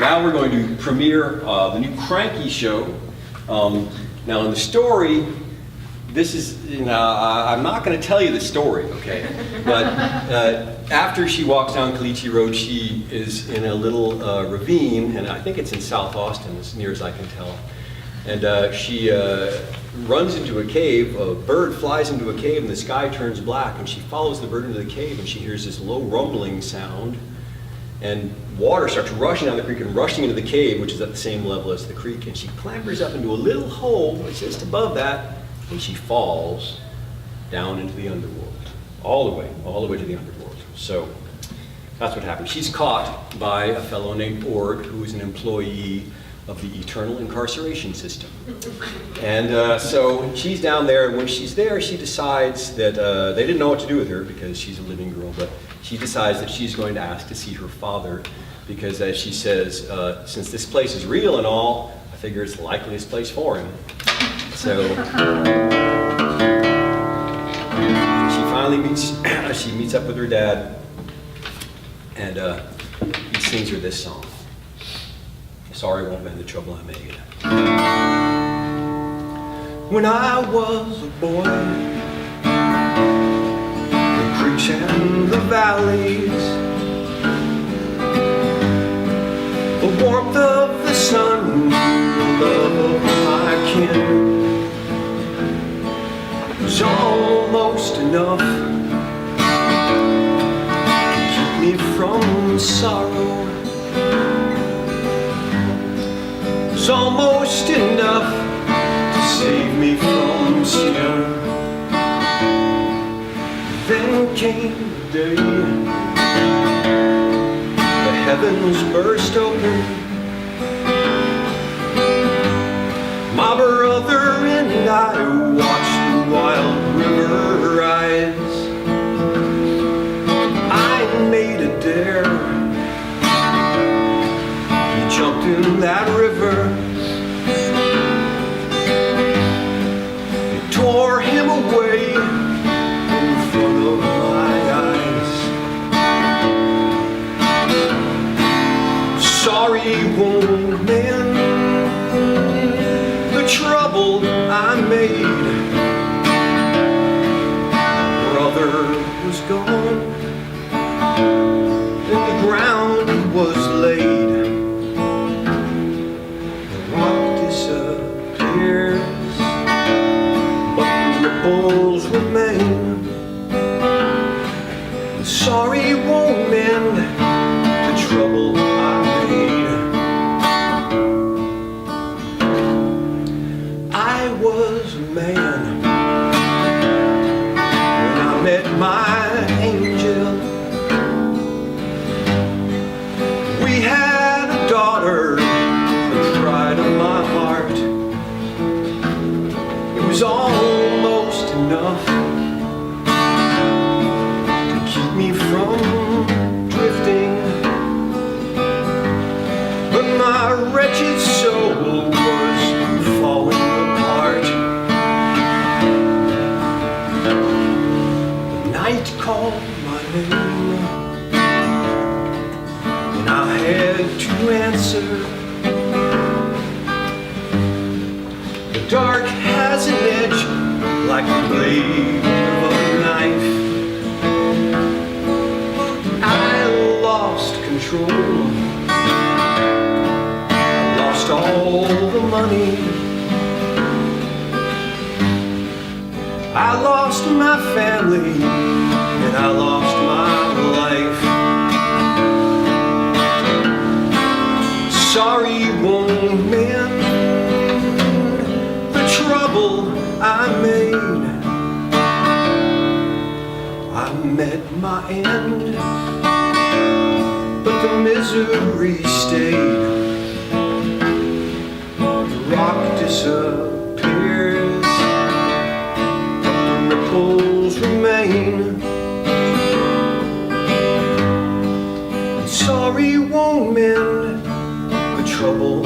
Now we're going to premiere the new Cranky show. Now in the story, this is, I'm not going to tell you the story, okay? But after she walks down Caliche Road, she is in a little ravine, and I think it's in South Austin, as near as I can tell. And she runs into a cave. A bird flies into a cave, and the sky turns black, and she follows the bird into the cave, and she hears this low rumbling sound, and water starts rushing down the creek and rushing into the cave, which is at the same level as the creek, and she clambers up into a little hole that's just above that, and she falls down into the underworld, all the way to the underworld. So that's what happens. She's caught by a fellow named Ord, who is an employee of the eternal incarceration system. And so she's down there, and when she's there, she decides that they didn't know what to do with her because she's a living girl, but she decides that she's going to ask to see her father because, as she says, since this place is real and all, I figure it's the likeliest place for him. So she finally meets up with her dad, and he sings her this song. Sorry won't mend the trouble I made. When I was a boy, the creeks and the valleys, the warmth of the sun, the love of my kin was almost enough to keep me from sorrow. It's almost enough to save me from sin. Then came the day the heavens burst open. My brother and I watched the wild river rise. I made a dare. Jumped in that river. It tore him away in front of my eyes. Sorry won't mend the trouble I made. My brother was gone and the ground was laid. Ripples remain. Sorry won't mend the trouble I made. I was a man when I met my angel. We had a daughter, the pride of my heart. It was almost enough to keep me from drifting, but my wretched soul was falling apart. The night called my name, and I had to answer. The dark has an edge like the blade of a knife. I lost control. I lost all the money. I lost my family, and I lost my life. Sorry won't mend the trouble I made. I met my end, but the misery stayed. The rock disappears, but the ripples remain. And sorry won't mend the trouble